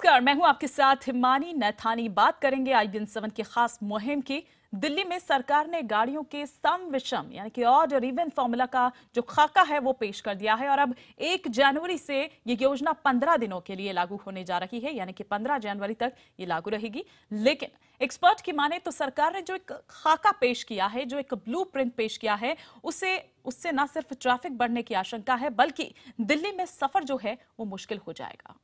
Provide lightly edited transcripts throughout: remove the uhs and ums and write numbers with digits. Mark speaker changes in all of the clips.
Speaker 1: नमस्कार, मैं हूं आपके साथ हिमानी नैथानी। बात करेंगे IBN 7 की खास मुहिम की। दिल्ली में सरकार ने गाड़ियों के सम विषम यानी कि ऑड और इवन फॉर्मूला का जो खाका है वो पेश कर दिया है और अब 1 जनवरी से ये योजना 15 दिनों के लिए लागू होने जा रही है, यानी कि 15 जनवरी तक ये लागू रहेगी। लेकिन एक्सपर्ट की माने तो सरकार ने जो एक खाका पेश किया है, जो एक ब्लूप्रिंट पेश किया है, उससे न सिर्फ ट्रैफिक बढ़ने की आशंका है बल्कि दिल्ली में सफर जो है वो मुश्किल हो जाएगा।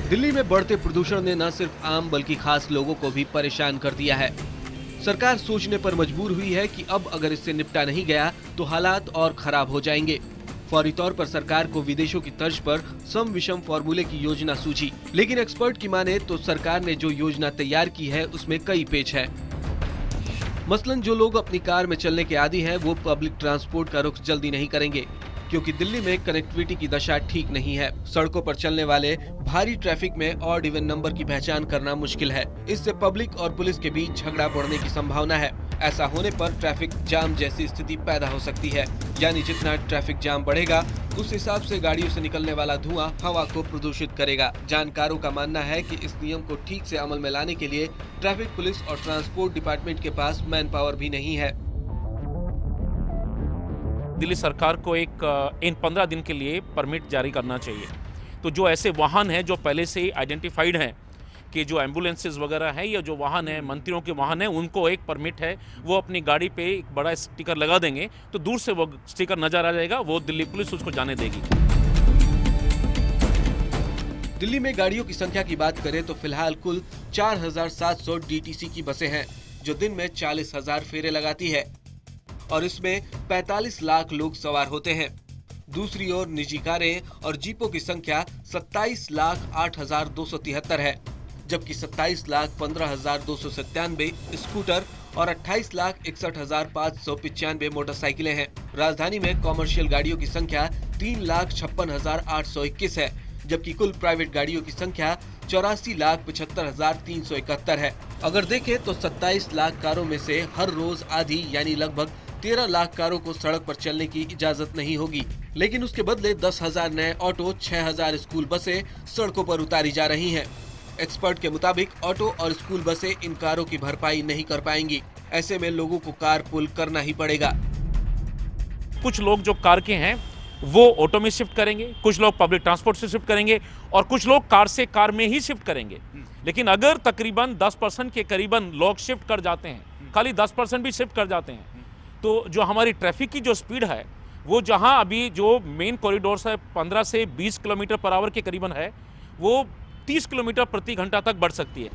Speaker 2: दिल्ली में बढ़ते प्रदूषण ने न सिर्फ आम बल्कि खास लोगों को भी परेशान कर दिया है। सरकार सोचने पर मजबूर हुई है कि अब अगर इससे निपटा नहीं गया तो हालात और खराब हो जाएंगे। फौरी तौर पर सरकार को विदेशों की तर्ज पर सम विषम फॉर्मूले की योजना सूझी, लेकिन एक्सपर्ट की माने तो सरकार ने जो योजना तैयार की है उसमें कई पेच है। मसलन जो लोग अपनी कार में चलने के आदी हैं वो पब्लिक ट्रांसपोर्ट का रुख जल्दी नहीं करेंगे, क्योंकि दिल्ली में कनेक्टिविटी की दशा ठीक नहीं है। सड़कों पर चलने वाले भारी ट्रैफिक में ऑड इवन नंबर की पहचान करना मुश्किल है। इससे पब्लिक और पुलिस के बीच झगड़ा बढ़ने की संभावना है। ऐसा होने पर ट्रैफिक जाम जैसी स्थिति पैदा हो सकती है, यानी जितना ट्रैफिक जाम बढ़ेगा उस हिसाब से गाड़ियों से निकलने वाला धुआं हवा को प्रदूषित करेगा। जानकारों का मानना है कि इस नियम को ठीक से अमल में लाने के लिए ट्रैफिक पुलिस और ट्रांसपोर्ट डिपार्टमेंट के पास मैन पावर भी नहीं है।
Speaker 3: दिल्ली सरकार को इन 15 दिन के लिए परमिट जारी करना चाहिए। तो जो ऐसे वाहन हैं जो पहले से ही आइडेंटिफाइड हैं कि जो एम्बुलेंसेज वगैरह हैं या जो वाहन हैं मंत्रियों के वाहन हैं, उनको एक परमिट है, वो अपनी गाड़ी पे एक बड़ा स्टिकर लगा देंगे तो दूर से वो स्टिकर नजर आ जाएगा, वो दिल्ली पुलिस उसको जाने देगी।
Speaker 2: दिल्ली में गाड़ियों की संख्या की बात करें तो फिलहाल कुल 4700 DTC की बसें हैं जो दिन में 40,000 फेरे लगाती है और इसमें 45 लाख लोग सवार होते हैं। दूसरी ओर निजी कारें और जीपों की संख्या 27,08,273 है, जबकि 27,15,297 स्कूटर और 28,61,595 मोटरसाइकिलें हैं। राजधानी में कॉमर्शियल गाड़ियों की संख्या 3,56,821 है, जबकि कुल प्राइवेट गाड़ियों की संख्या 84,75,371 है। अगर देखें तो 27 लाख कारों में से हर रोज आधी यानी लगभग 13 लाख कारों को सड़क पर चलने की इजाजत नहीं होगी, लेकिन उसके बदले 10,000 नए ऑटो, 6,000 स्कूल बसें सड़कों पर उतारी जा रही हैं। एक्सपर्ट के मुताबिक ऑटो और स्कूल बसें इन कारों की भरपाई नहीं कर पाएंगी। ऐसे में लोगों को कारपूल करना ही पड़ेगा।
Speaker 3: कुछ लोग जो कार के हैं वो ऑटो में शिफ्ट करेंगे, कुछ लोग पब्लिक ट्रांसपोर्ट से शिफ्ट करेंगे और कुछ लोग कार से कार में ही शिफ्ट करेंगे। लेकिन अगर तकरीबन 10% के करीबन लोग शिफ्ट कर जाते हैं, खाली 10% भी शिफ्ट कर जाते हैं, तो जो हमारी ट्रैफिक की जो स्पीड है वो जहां अभी जो मेन कॉरिडोर से 15 से 20 किलोमीटर पर आवर के करीबन है, वो 30 किलोमीटर प्रति घंटा तक बढ़ सकती है।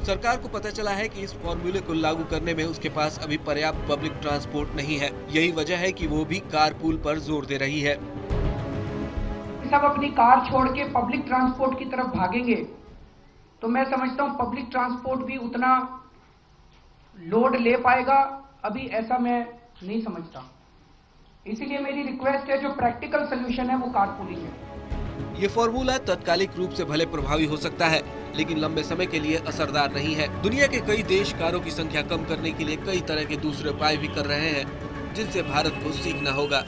Speaker 2: सरकार को पता चला है कि इस फॉर्मूले को लागू करने में उसके पास अभी पर्याप्त पब्लिक ट्रांसपोर्ट नहीं है। यही वजह है कि वो भी कारपूल पर जोर दे रही है।
Speaker 4: सब अपनी कार छोड़ के पब्लिक ट्रांसपोर्ट की तरफ भागेंगे तो मैं समझता हूं पब्लिक ट्रांसपोर्ट भी उतना लोड ले पाएगा, अभी ऐसा मैं नहीं समझता। इसीलिए मेरी रिक्वेस्ट है, जो प्रैक्टिकल सोल्यूशन है वो कारपूलिंग है।
Speaker 2: ये फॉर्मूला तात्कालिक रूप से भले प्रभावी हो सकता है, लेकिन लंबे समय के लिए असरदार नहीं है। दुनिया के कई देश कारों की संख्या कम करने के लिए कई तरह के दूसरे उपाय भी कर रहे हैं, जिनसे भारत को सीखना होगा।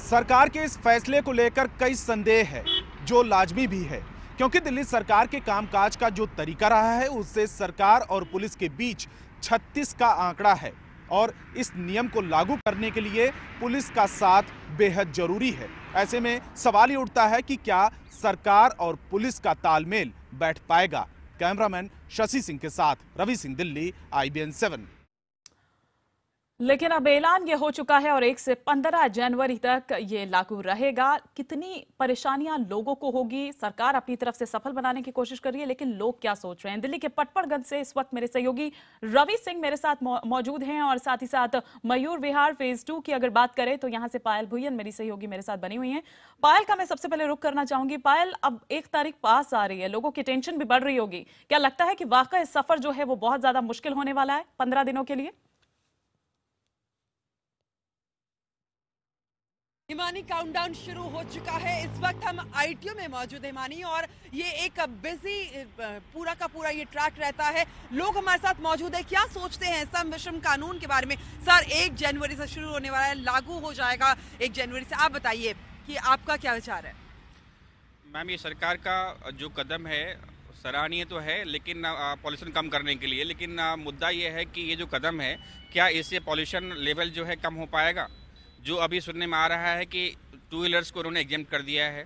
Speaker 5: सरकार के इस फैसले को लेकर कई संदेह है, जो लाजमी भी है, क्योंकि दिल्ली सरकार के कामकाज का जो तरीका रहा है उससे सरकार और पुलिस के बीच 36 का आंकड़ा है और इस नियम को लागू करने के लिए पुलिस का साथ बेहद जरूरी है। ऐसे में सवाल ये उठता है कि क्या सरकार और पुलिस का तालमेल बैठ पाएगा। कैमरामैन शशि सिंह के साथ रवि सिंह, दिल्ली, IBN 7।
Speaker 1: लेकिन अब ऐलान ये हो चुका है और 1 से 15 जनवरी तक ये लागू रहेगा। कितनी परेशानियां लोगों को होगी, सरकार अपनी तरफ से सफल बनाने की कोशिश कर रही है, लेकिन लोग क्या सोच रहे हैं। दिल्ली के पटपड़गंज से इस वक्त मेरे सहयोगी रवि सिंह मेरे साथ मौजूद हैं और साथ ही साथ मयूर विहार फेज 2 की अगर बात करें तो यहाँ से पायल भुयन मेरी सहयोगी मेरे साथ बनी हुई है। पायल का मैं सबसे पहले रुख करना चाहूंगी। पायल, अब 1 तारीख पास आ रही है, लोगों की टेंशन भी बढ़ रही होगी। क्या लगता है कि वाकई सफर जो है वो बहुत ज्यादा मुश्किल होने वाला है 15 दिनों के लिए?
Speaker 6: हिमानी काउंटडाउन शुरू हो चुका है। इस वक्त हम आईटीओ में मौजूद है हिमानी, और ये एक बिजी पूरा का पूरा ये ट्रैक रहता है। लोग हमारे साथ मौजूद है, क्या सोचते हैं सम विषम कानून के बारे में? सर, 1 जनवरी से शुरू होने वाला है, लागू हो जाएगा 1 जनवरी से। आप बताइए कि आपका क्या विचार है?
Speaker 7: मैम, ये सरकार का जो कदम है सराहनीय तो है, लेकिन पॉल्यूशन कम करने के लिए, लेकिन मुद्दा ये है कि ये जो कदम है, क्या इससे पॉल्यूशन लेवल जो है कम हो पाएगा? जो अभी सुनने में आ रहा है कि 2 व्हीलर्स को उन्होंने एग्जेम्प्ट कर दिया है,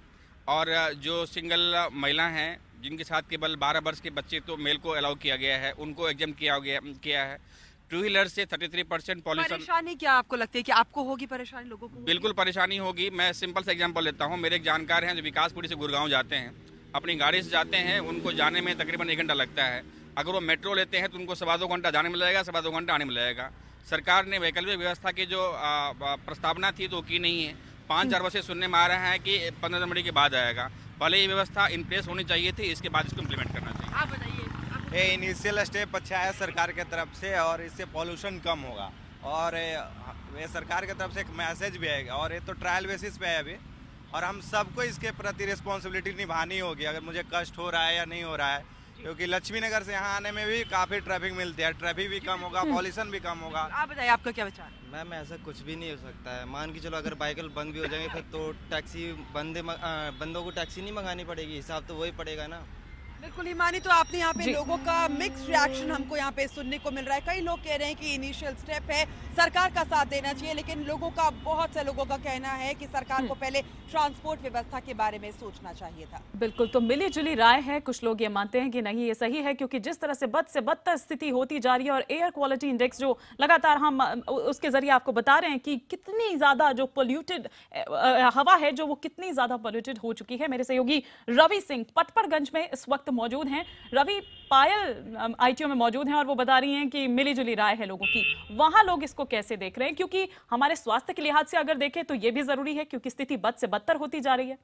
Speaker 7: और जो सिंगल महिला हैं जिनके साथ केवल 12 वर्ष के बच्चे तो मेल को अलाउ किया गया है, उनको एग्जेम्प्ट किया है। 2 व्हीलर से 33% पॉल्यूशन।
Speaker 6: परेशानी क्या आपको लगती है कि आपको होगी परेशानी, लोगों को?
Speaker 7: बिल्कुल परेशानी होगी। मैं सिंपल सा एग्जांपल लेता हूँ। मेरे एक जानकार हैं जो विकासपुरी से गुड़गांव जाते हैं, अपनी गाड़ी से जाते हैं, उनको जाने में तकरीबन 1 घंटा लगता है। अगर वो मेट्रो लेते हैं तो उनको 2.25 घंटा जाने में लगेगा, 2.25 घंटा आने में लगेगा। सरकार ने वैकल्पिक व्यवस्था की जो प्रस्तावना थी तो की नहीं है। 5,000 बसें सुनने में आ रहा है कि 15 जनवरी के बाद आएगा। पहले ये व्यवस्था इन प्लेस होनी चाहिए थी, इसके बाद इसको इम्प्लीमेंट करना चाहिए।
Speaker 6: आप बताइए।
Speaker 8: ये इनिशियल स्टेप अच्छा है सरकार के तरफ से, और इससे पॉल्यूशन कम होगा, और ये सरकार की तरफ से एक मैसेज भी आएगा। और ये तो ट्रायल बेसिस पे है अभी, और हम सबको इसके प्रति रिस्पॉन्सिबिलिटी निभानी होगी, अगर मुझे कष्ट हो रहा है या नहीं हो रहा है, क्योंकि लक्ष्मी नगर से यहाँ आने में भी काफ़ी ट्रैफिक मिलती है। ट्रैफिक भी कम होगा, पॉल्यूशन भी कम होगा।
Speaker 6: आप बताइए, आपका क्या विचार?
Speaker 9: मैम, ऐसा कुछ भी नहीं हो सकता है। मान के चलो अगर बाइकल बंद भी हो जाएंगे फिर तो टैक्सी बंदों को टैक्सी नहीं मंगानी पड़ेगी, हिसाब तो वही पड़ेगा ना।
Speaker 6: बिल्कुल हिमानी, तो आपने यहाँ पे लोगों का मिक्स रिएक्शन हमको यहाँ पे सुनने को मिल रहा है। कई लोग कह रहे हैं कि इनिशियल स्टेप है, सरकार का साथ देना चाहिए, लेकिन बहुत से लोगों का कहना है कि सरकार को पहले ट्रांसपोर्ट व्यवस्था के बारे में सोचना चाहिए था।
Speaker 1: बिल्कुल, तो मिली जुली राय है। कुछ लोग ये मानते हैं कि नहीं, ये सही है, क्योंकि जिस तरह से बद से बदतर स्थिति होती जा रही है, और एयर क्वालिटी इंडेक्स जो लगातार हम उसके जरिए आपको बता रहे हैं कि कितनी ज्यादा जो पोल्यूटेड हवा है, जो वो कितनी ज्यादा पोल्यूटेड हो चुकी है। मेरे सहयोगी रवि सिंह पटपड़गंज में इस वक्त मौजूद हैं। रवि, पायल आईटीओ में मौजूद हैं और वो बता रही हैं कि मिली जुली राय है लोगों की। वहां लोग इसको कैसे देख रहे हैं? क्योंकि हमारे स्वास्थ्य के लिहाज से अगर देखें तो ये भी जरूरी है, क्योंकि स्थिति बद से बदतर होती जा रही है।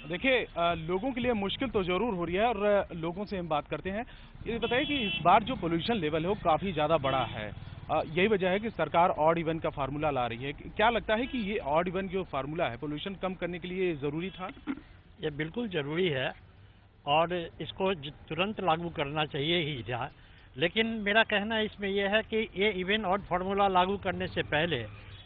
Speaker 5: देखिए, लोगों के लिए मुश्किल तो जरूर हो रही है, और लोगों से हम बात करते हैं। ये बताइए कि इस बार जो पोल्यूशन लेवल है वो काफी ज्यादा बड़ा है। यही वजह है कि सरकार ऑड इवन का फार्मूला ला रही है। क्या लगता है कि ये ऑड इवन जो फार्मूला है पोल्यूशन कम करने के लिए जरूरी था?
Speaker 10: ये बिल्कुल ज़रूरी है, और इसको तुरंत लागू करना चाहिए ही था। लेकिन मेरा कहना इसमें यह है कि ये इवन ऑड फार्मूला लागू करने से पहले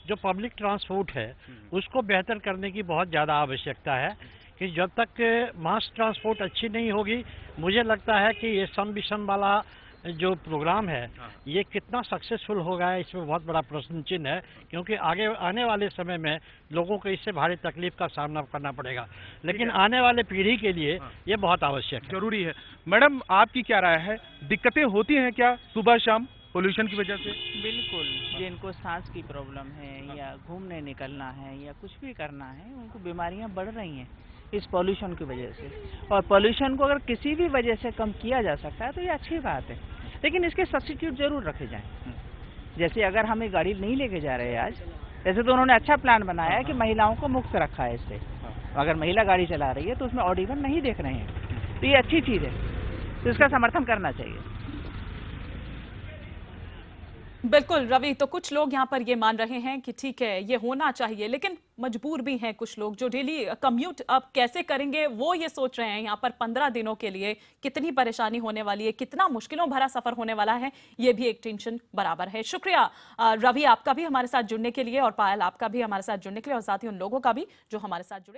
Speaker 10: जो पब्लिक ट्रांसपोर्ट है उसको बेहतर करने की बहुत ज़्यादा आवश्यकता है, कि जब तक मास ट्रांसपोर्ट अच्छी नहीं होगी, मुझे लगता है कि ये सम विषम वाला जो प्रोग्राम है ये कितना सक्सेसफुल होगा, इसमें बहुत बड़ा प्रश्न चिन्ह है, क्योंकि आगे आने वाले समय में लोगों को इससे भारी तकलीफ का सामना करना पड़ेगा। लेकिन आने वाले पीढ़ी के लिए ये बहुत आवश्यक है,
Speaker 5: जरूरी है। मैडम, आपकी क्या राय है? दिक्कतें होती हैं क्या सुबह शाम पोल्यूशन की वजह से?
Speaker 11: बिल्कुल, जिनको सांस की प्रॉब्लम है या घूमने निकलना है या कुछ भी करना है, उनको बीमारियां बढ़ रही हैं इस पॉल्यूशन की वजह से। और पॉल्यूशन को अगर किसी भी वजह से कम किया जा सकता है तो ये अच्छी बात है, लेकिन इसके सब्स्टिट्यूट जरूर रखे जाएं। जैसे अगर हम एक गाड़ी नहीं लेके जा रहे हैं आज, जैसे तो उन्होंने अच्छा प्लान बनाया है कि महिलाओं को मुक्त रखा है इससे। अगर महिला गाड़ी चला रही है तो उसमें ऑड इवन नहीं देख रहे हैं, तो ये अच्छी चीज़ है, तो इसका समर्थन करना चाहिए।
Speaker 1: बिल्कुल रवि, तो कुछ लोग यहाँ पर ये मान रहे हैं कि ठीक है ये होना चाहिए, लेकिन मजबूर भी हैं कुछ लोग जो डेली कम्यूट अब कैसे करेंगे वो ये सोच रहे हैं। यहाँ पर 15 दिनों के लिए कितनी परेशानी होने वाली है, कितना मुश्किलों भरा सफर होने वाला है, ये भी एक टेंशन बराबर है। शुक्रिया रवि आपका भी हमारे साथ जुड़ने के लिए, और पायल आपका भी हमारे साथ जुड़ने के लिए, और साथ ही उन लोगों का भी जो हमारे साथ जुड़े।